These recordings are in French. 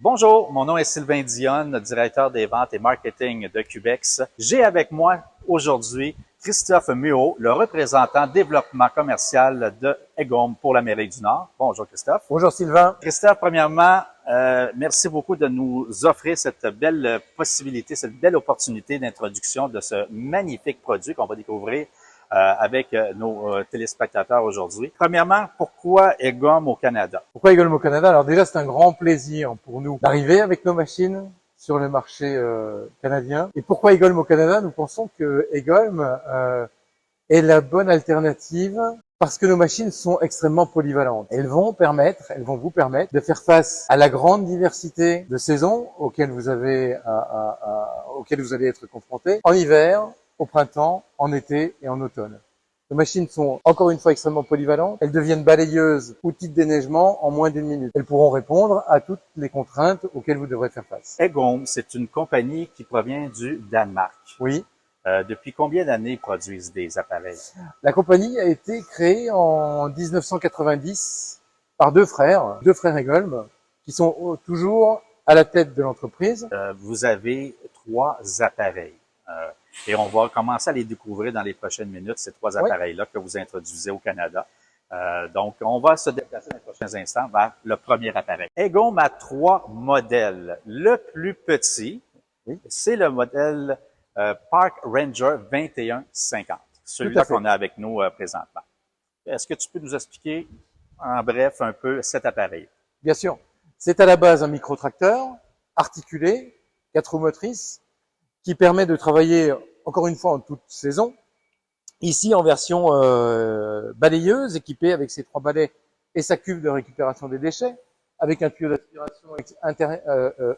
Bonjour, mon nom est Sylvain Dionne, directeur des ventes et marketing de Cubex. J'ai avec moi aujourd'hui Christophe Muot, le représentant développement commercial de Egome pour l'Amérique du Nord. Bonjour Christophe. Bonjour Sylvain. Christophe, premièrement, merci beaucoup de nous offrir cette belle possibilité, cette belle opportunité d'introduction de ce magnifique produit qu'on va découvrir avec nos téléspectateurs aujourd'hui. Premièrement, pourquoi Egome au Canada? Pourquoi Egome au Canada? Alors déjà, c'est un grand plaisir pour nous d'arriver avec nos machines sur le marché canadien. Et pourquoi Egome au Canada? Nous pensons que Egome est la bonne alternative parce que nos machines sont extrêmement polyvalentes. Elles vont vous permettre de faire face à la grande diversité de saisons auxquelles vous allez être confrontés en hiver, au printemps, en été et en automne. Les machines sont encore une fois extrêmement polyvalentes. Elles deviennent balayeuses, outils de déneigement en moins d'une minute. Elles pourront répondre à toutes les contraintes auxquelles vous devrez faire face. Egome, c'est une compagnie qui provient du Danemark. Oui. Depuis combien d'années ils produisent des appareils? La compagnie a été créée en 1990 par deux frères Egome, qui sont toujours à la tête de l'entreprise. Vous avez 3 appareils. Et on va commencer à les découvrir dans les prochaines minutes, ces 3 appareils-là que vous introduisez au Canada. Donc, on va se déplacer dans les prochains instants vers le premier appareil. Egome a 3 modèles. Le plus petit, c'est le modèle Park Ranger 2150, celui-là qu'on a avec nous présentement. Est-ce que tu peux nous expliquer en bref un peu cet appareil? Bien sûr. C'est à la base un microtracteur articulé, 4 roues motrices, qui permet de travailler encore une fois en toute saison. Ici en version balayeuse, équipée avec ses 3 balais et sa cuve de récupération des déchets, avec un tuyau d'aspiration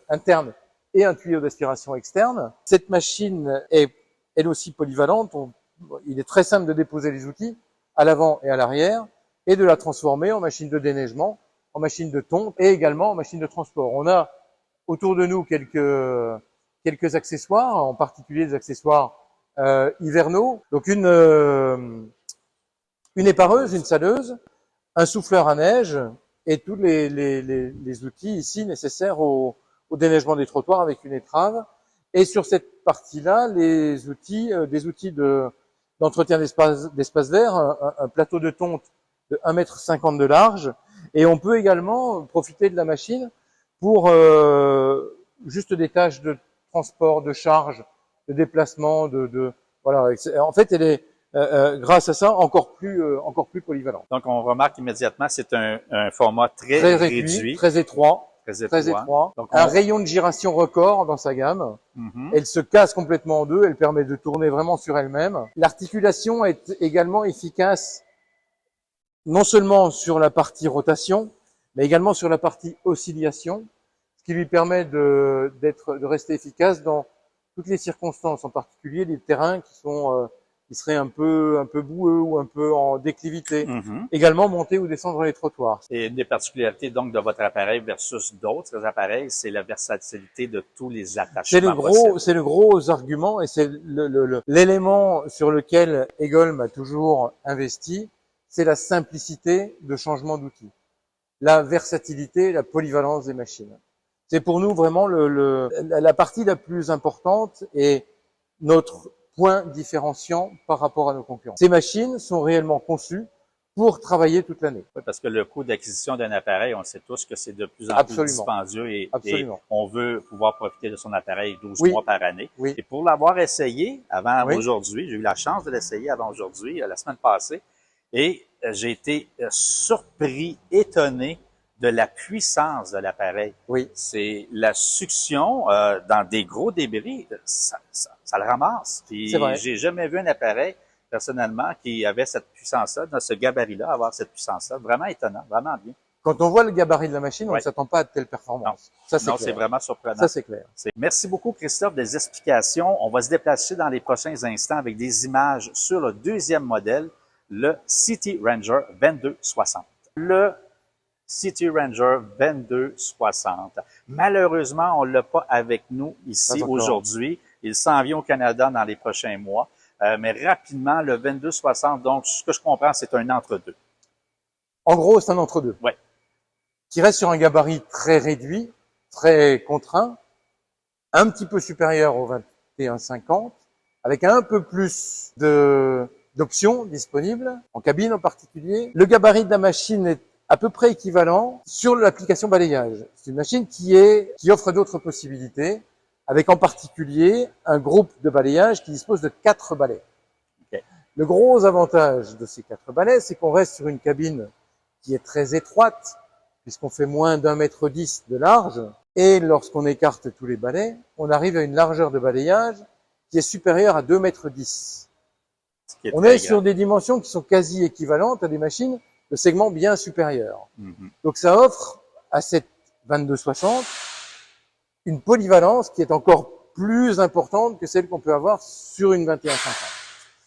interne et un tuyau d'aspiration externe. Cette machine est elle aussi polyvalente. Il est très simple de déposer les outils à l'avant et à l'arrière et de la transformer en machine de déneigement, en machine de tonte et également en machine de transport. On a autour de nous quelques accessoires, en particulier des accessoires hivernaux. Donc une épareuse, une saleuse, un souffleur à neige et tous les outils ici nécessaires au déneigement des trottoirs avec une étrave. Et sur cette partie-là, des outils d'entretien d'espace vert, un plateau de tonte de 1,50 m de large. Et on peut également profiter de la machine pour juste des tâches de transport, de charge, de déplacement, voilà. En fait, elle est grâce à ça encore plus polyvalente. Donc, on remarque immédiatement, c'est un format très réduit, très étroit. Donc, un rayon de giration record dans sa gamme. Elle se casse complètement en deux. Elle permet de tourner vraiment sur elle-même. L'articulation est également efficace, non seulement sur la partie rotation, mais également sur la partie oscillation, ce qui lui permet de rester efficace dans toutes les circonstances, en particulier les terrains qui seraient un peu boueux ou un peu en déclivité. Également monter ou descendre les trottoirs. Et une des particularités donc de votre appareil versus d'autres appareils, c'est la versatilité de tous les attachements possibles. C'est le gros argument et c'est l'élément sur lequel Egome a toujours investi, c'est la simplicité de changement d'outils, la versatilité, la polyvalence des machines. C'est pour nous vraiment la partie la plus importante et notre point différenciant par rapport à nos concurrents. Ces machines sont réellement conçues pour travailler toute l'année. Oui, parce que le coût d'acquisition d'un appareil, on sait tous que c'est de plus en plus dispendieux et on veut pouvoir profiter de son appareil 12 mois par année. Et pour l'avoir essayé avant aujourd'hui, j'ai eu la chance de l'essayer avant aujourd'hui, la semaine passée, et j'ai été surpris, étonné de la puissance de l'appareil. C'est la succion dans des gros débris, ça le ramasse. Puis j'ai jamais vu un appareil personnellement qui avait cette puissance-là, dans ce gabarit-là, avoir cette puissance-là. Vraiment étonnant, vraiment bien. Quand on voit le gabarit de la machine, on ne s'attend pas à de telles performances. Non, c'est vraiment surprenant. Ça, c'est clair. Merci beaucoup, Christophe, des explications. On va se déplacer dans les prochains instants avec des images sur le deuxième modèle, le City Ranger 2260. Le City Ranger 2260. Malheureusement, on l'a pas avec nous ici aujourd'hui. Il s'en vient au Canada dans les prochains mois. Mais rapidement, le 2260, donc, ce que je comprends, c'est un entre-deux. En gros, c'est un entre-deux. Oui. Qui reste sur un gabarit très réduit, très contraint, un petit peu supérieur au 2150, avec un peu plus d'options disponibles, en cabine en particulier. Le gabarit de la machine est à peu près équivalent sur l'application balayage. C'est une machine qui offre d'autres possibilités, avec en particulier un groupe de balayage qui dispose de 4 balais. Okay. Le gros avantage de ces 4 balais, c'est qu'on reste sur une cabine qui est très étroite, puisqu'on fait moins d'1,10 m de large, et lorsqu'on écarte tous les balais, on arrive à une largeur de balayage qui est supérieure à 2,10 m. On est sur des dimensions qui sont quasi équivalentes à des machines de segment bien supérieur. Donc ça offre à cette 2260 une polyvalence qui est encore plus importante que celle qu'on peut avoir sur une 2150.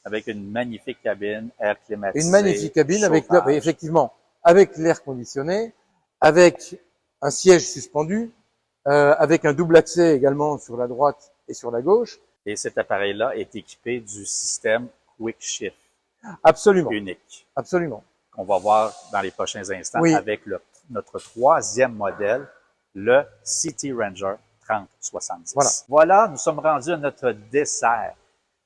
Avec une magnifique cabine, air climatisé. Une magnifique cabine avec, effectivement, avec l'air conditionné, avec un siège suspendu, avec un double accès également sur la droite et sur la gauche. Et cet appareil-là est équipé du système Quick Shift. Absolument. Unique. Absolument. Qu'on va voir dans les prochains instants avec notre 3e modèle, le City Ranger 3070. Voilà, nous sommes rendus à notre dessert.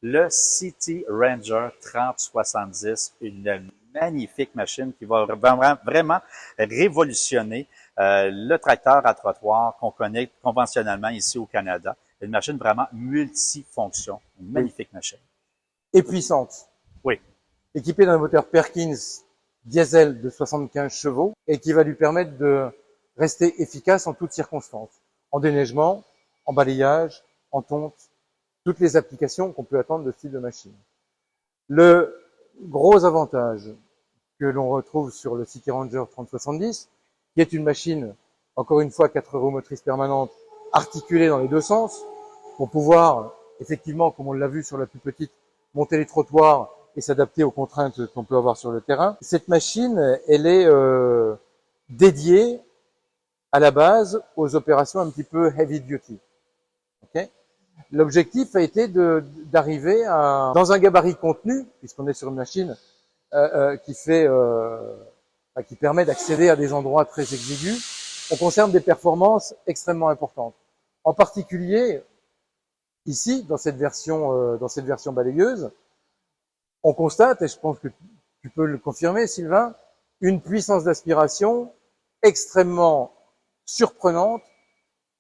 Le City Ranger 3070, une magnifique machine qui va vraiment révolutionner le tracteur à trottoir qu'on connaît conventionnellement ici au Canada. Une machine vraiment multifonction, une magnifique machine. Et puissante. Oui. Équipée d'un moteur Perkins diesel de 75 chevaux et qui va lui permettre de rester efficace en toutes circonstances. En déneigement, en balayage, en tonte, toutes les applications qu'on peut attendre de ce type de machine. Le gros avantage que l'on retrouve sur le City Ranger 3070, qui est une machine, encore une fois, 4 roues motrices permanentes, articulées dans les deux sens, pour pouvoir, effectivement, comme on l'a vu sur la plus petite, monter les trottoirs et s'adapter aux contraintes qu'on peut avoir sur le terrain. Cette machine, elle est dédiée à la base aux opérations un petit peu heavy duty. Okay. L'objectif a été d'arriver dans un gabarit contenu, puisqu'on est sur une machine qui permet d'accéder à des endroits très exigus. On conserve des performances extrêmement importantes. En particulier, ici, dans cette version balayeuse, on constate, et je pense que tu peux le confirmer, Sylvain, une puissance d'aspiration extrêmement surprenante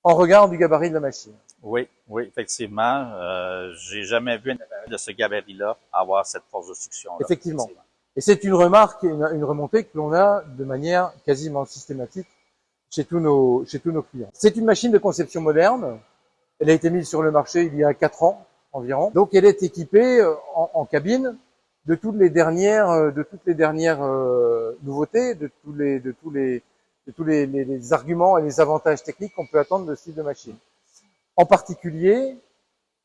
en regard du gabarit de la machine. Oui, effectivement. J'ai jamais vu un appareil de ce gabarit-là avoir cette force de succion. Effectivement. Et c'est une remarque, une remontée que l'on a de manière quasiment systématique chez tous nos clients. C'est une machine de conception moderne. Elle a été mise sur le marché il y a 4 ans environ. Donc elle est équipée en cabine de toutes les dernières nouveautés, de tous les arguments et les avantages techniques qu'on peut attendre de ce type de machine. En particulier,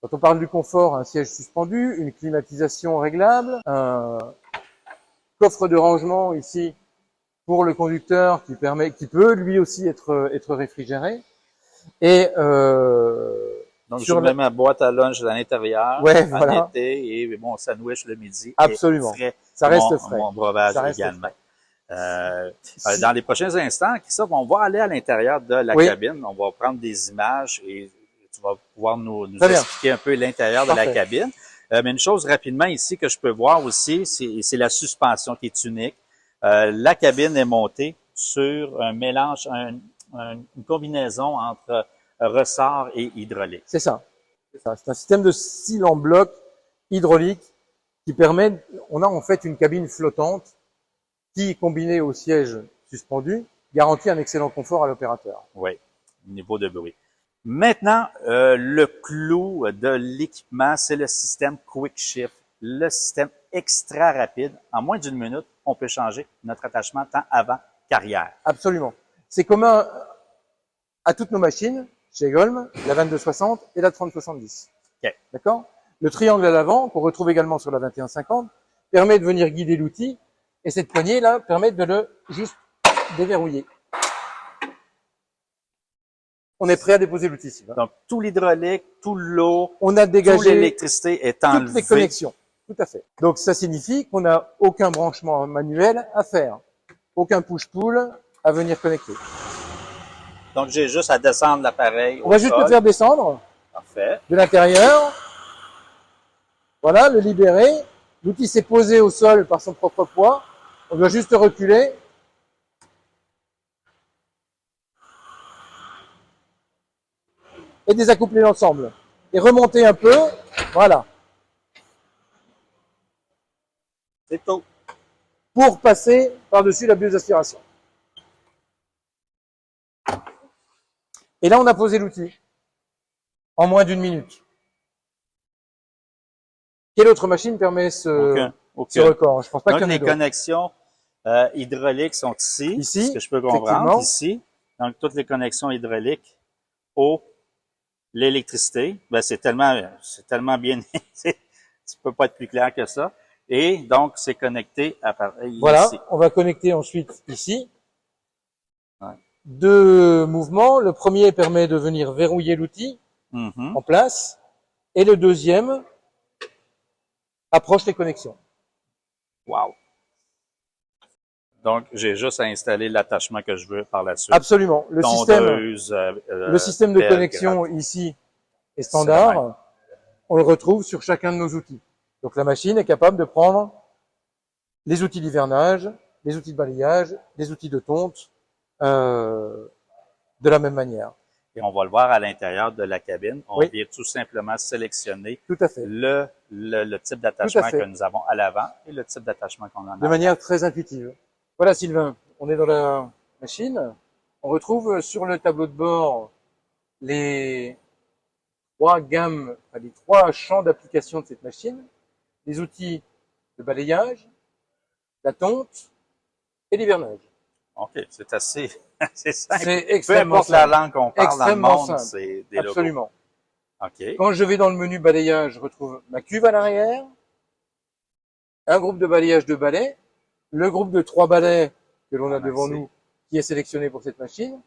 quand on parle du confort, un siège suspendu, une climatisation réglable, un coffre de rangement ici pour le conducteur qui peut lui aussi être réfrigéré. Et donc je mets ma boîte à lunch à l'intérieur en été et mon sandwich le midi. Absolument. Frais, ça reste frais. Mon breuvage également. Dans les prochains instants, Christophe, on va aller à l'intérieur de la cabine. On va prendre des images et tu vas pouvoir nous expliquer un peu l'intérieur de la cabine. Mais une chose rapidement ici que je peux voir aussi, c'est la suspension qui est unique. La cabine est montée sur un mélange, une combinaison entre ressort et hydraulique. C'est ça. C'est un système de cils en bloc hydraulique qui permet, on a en fait une cabine flottante qui, combinée au siège suspendu, garantit un excellent confort à l'opérateur. Oui, niveau de bruit. Maintenant, le clou de l'équipement, c'est le système Quick Shift, le système extra rapide. En moins d'une minute, on peut changer notre attachement temps avant qu'arrière. Absolument. C'est commun à toutes nos machines, chez Golm, la 2260 et la 3070. Okay. D'accord? Le triangle à l'avant, qu'on retrouve également sur la 2150, permet de venir guider l'outil, et cette poignée-là permet de le juste déverrouiller. On est prêt à déposer l'outil ici. Donc, tout l'hydraulique, tout l'eau, on a dégagé toute l'électricité est enlevée. Toutes les connexions. Tout à fait. Donc, ça signifie qu'on n'a aucun branchement manuel à faire. Aucun push-pull à venir connecter. Donc, j'ai juste à descendre l'appareil. On va juste le faire descendre. Parfait. De l'intérieur. Voilà, le libérer. L'outil s'est posé au sol par son propre poids. On doit juste reculer. Et désaccoupler l'ensemble. Et remonter un peu. Voilà. C'est tout. Pour passer par-dessus la bulle d'aspiration. Et là, on a posé l'outil. En moins d'1 minute. Quelle autre machine permet ce record? Je pense pas qu'il y en ait d'autres. Les connexions hydrauliques sont ici. Ici, ce que je peux comprendre. Ici. Donc, toutes les connexions hydrauliques au l'électricité. Ben, c'est tellement bien. Tu peux pas être plus clair que ça. Et donc, c'est connecté à voilà, ici. On va connecter ensuite ici. Ouais. 2 mouvements. Le premier permet de venir verrouiller l'outil en place. Et le deuxième approche les connexions. Wow. Donc, j'ai juste à installer l'attachement que je veux par la suite. Absolument. Le système de connexion ici est standard. On le retrouve sur chacun de nos outils. Donc, la machine est capable de prendre les outils d'hivernage, les outils de balayage, les outils de tonte, de la même manière. Et on va le voir à l'intérieur de la cabine. On vient tout simplement sélectionner le type d'attachement que nous avons à l'avant et le type d'attachement qu'on a de manière très intuitive. Voilà Sylvain, on est dans la machine. On retrouve sur le tableau de bord les 3 gammes, les 3 champs d'application de cette machine. Les outils de balayage, la tonte et l'hivernage. OK, c'est assez simple. C'est extrêmement simple. Peu importe la langue qu'on parle dans le monde, c'est des logos. Absolument. OK. Quand je vais dans le menu balayage, je retrouve ma cuve à l'arrière, un groupe de balayage de balais, le groupe de 3 balais que l'on a devant nous qui est sélectionné pour cette machine,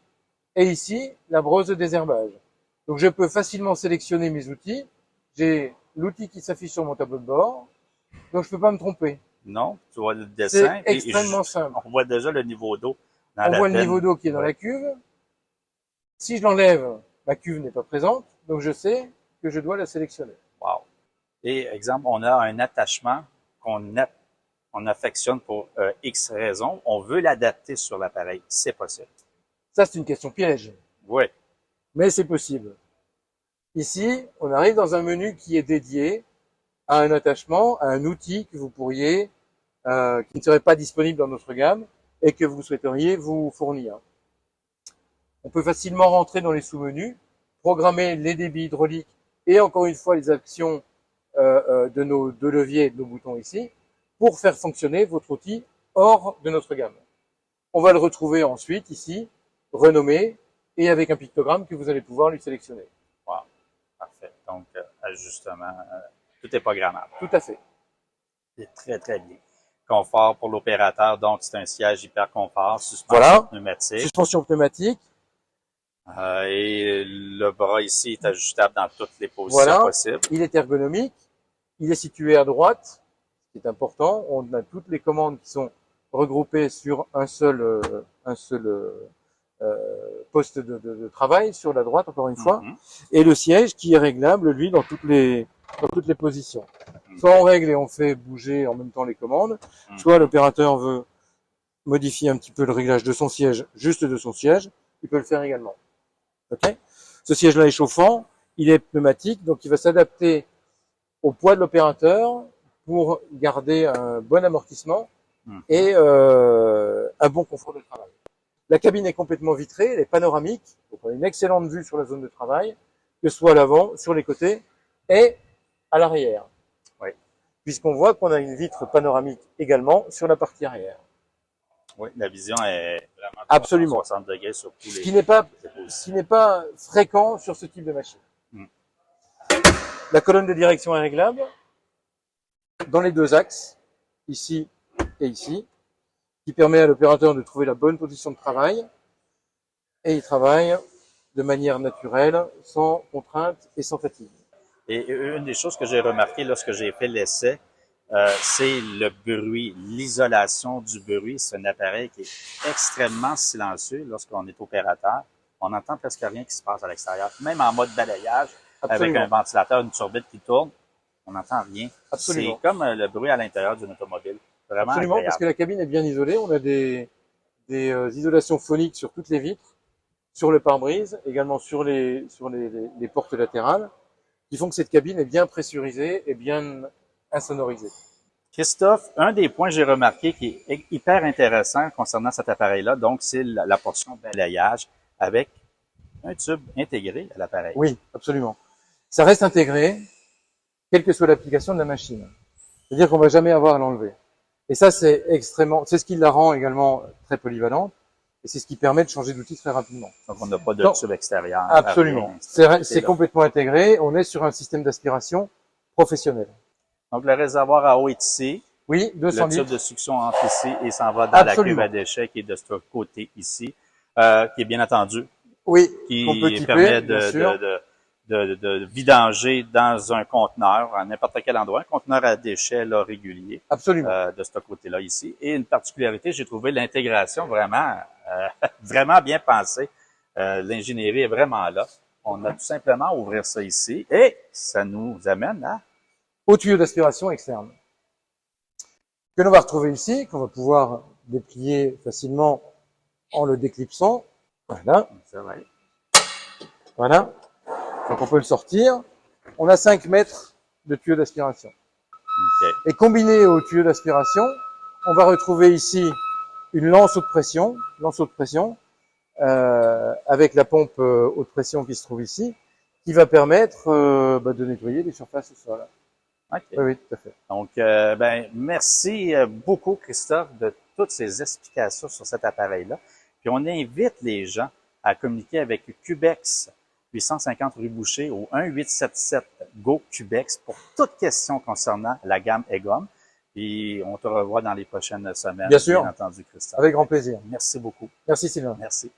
et ici, la brosse de désherbage. Donc je peux facilement sélectionner mes outils. J'ai l'outil qui s'affiche sur mon tableau de bord, donc je peux pas me tromper. Non, tu vois le dessin. C'est extrêmement simple. On voit déjà le niveau d'eau dans la voit le niveau d'eau qui est dans la cuve. Si je l'enlève, ma cuve n'est pas présente, donc je sais que je dois la sélectionner. Wow. Et exemple, on a un attachement qu'on affectionne pour X raisons. On veut l'adapter sur l'appareil. C'est possible. Ça, c'est une question piège. Oui. Mais c'est possible. Ici, on arrive dans un menu qui est dédié à un attachement, à un outil que vous pourriez, qui ne serait pas disponible dans notre gamme et que vous souhaiteriez vous fournir. On peut facilement rentrer dans les sous-menus, programmer les débits hydrauliques et encore une fois les actions de nos 2 leviers et de nos boutons ici pour faire fonctionner votre outil hors de notre gamme. On va le retrouver ensuite ici, renommé et avec un pictogramme que vous allez pouvoir lui sélectionner. Wow. Parfait. Donc, ajustement, tout est programmable. Tout à fait. C'est très, très bien. Confort pour l'opérateur, donc c'est un siège hyper confort, suspension pneumatique. Suspension pneumatique. Et le bras ici est ajustable dans toutes les positions possibles. Il est ergonomique, il est situé à droite, ce qui est important. On a toutes les commandes qui sont regroupées sur un seul poste de travail sur la droite, encore une fois. Et le siège qui est réglable, lui, dans toutes les positions. Soit on règle et on fait bouger en même temps les commandes, soit l'opérateur veut modifier un petit peu le réglage de son siège, juste de son siège, il peut le faire également. Okay. Ce siège-là est chauffant, il est pneumatique, donc il va s'adapter au poids de l'opérateur pour garder un bon amortissement et un bon confort de travail. La cabine est complètement vitrée, elle est panoramique, donc on a une excellente vue sur la zone de travail, que ce soit à l'avant, sur les côtés et à l'arrière. Oui. Puisqu'on voit qu'on a une vitre panoramique également sur la partie arrière. Oui, la vision est vraiment absolument 60 degrés sur tous les... Ce qui n'est pas fréquent sur ce type de machine. La colonne de direction est réglable dans les 2 axes, ici et ici, qui permet à l'opérateur de trouver la bonne position de travail. Et il travaille de manière naturelle, sans contrainte et sans fatigue. Et une des choses que j'ai remarqué lorsque j'ai fait l'essai, c'est le bruit, l'isolation du bruit. C'est un appareil qui est extrêmement silencieux lorsqu'on est opérateur. on n'entend presque rien qui se passe à l'extérieur. Même en mode balayage, Absolument. avec un ventilateur, une turbine qui tourne, on n'entend rien. Absolument. C'est comme le bruit à l'intérieur d'une automobile. Vraiment Absolument, agréable. parce que la cabine est bien isolée. On a des isolations phoniques sur toutes les vitres, sur le pare-brise, également sur les portes latérales, qui font que cette cabine est bien pressurisée et bien insonorisée. Christophe, un des points que j'ai remarqué qui est hyper intéressant concernant cet appareil-là, donc c'est la portion balayage avec un tube intégré à l'appareil. Oui, absolument. Ça reste intégré, quelle que soit l'application de la machine. C'est-à-dire qu'on va jamais avoir à l'enlever. Et ça, c'est ce qui la rend également très polyvalente, et c'est ce qui permet de changer d'outil très rapidement. Donc, on n'a pas de tube extérieur. Absolument. C'est complètement intégré. On est sur un système d'aspiration professionnel. Donc, le réservoir à eau est ici. Oui, 200 Le litres. tube de succession entre ici et s'en va dans la cuve à déchets qui est de ce côté ici, qui est bien entendu. Oui, qui permet de vidanger dans un conteneur, à n'importe quel endroit, un conteneur à déchets là, régulier. Absolument. De ce côté-là ici. Et une particularité, j'ai trouvé l'intégration vraiment vraiment bien pensée. L'ingénierie est vraiment là. On a tout simplement à ouvrir ça ici et ça nous amène au tuyau d'aspiration externe. Que l'on va retrouver ici, qu'on va pouvoir déplier facilement en le déclipsant. Voilà. Voilà. Donc on peut le sortir. On a 5 mètres de tuyau d'aspiration. Okay. Et combiné au tuyau d'aspiration, on va retrouver ici une lance haute pression, avec la pompe haute pression qui se trouve ici, qui va permettre de nettoyer les surfaces au sol. Okay. Oui, oui, tout à fait. Donc, merci beaucoup, Christophe, de toutes ces explications sur cet appareil-là. Puis, on invite les gens à communiquer avec Cubex 850 rue Boucher au 1-877-GO-CUBEX pour toute question concernant la gamme EGOM. Puis, on te revoit dans les prochaines semaines. Bien sûr. Bien entendu, Christophe. Avec grand plaisir. Merci beaucoup. Merci, Sylvain. Merci.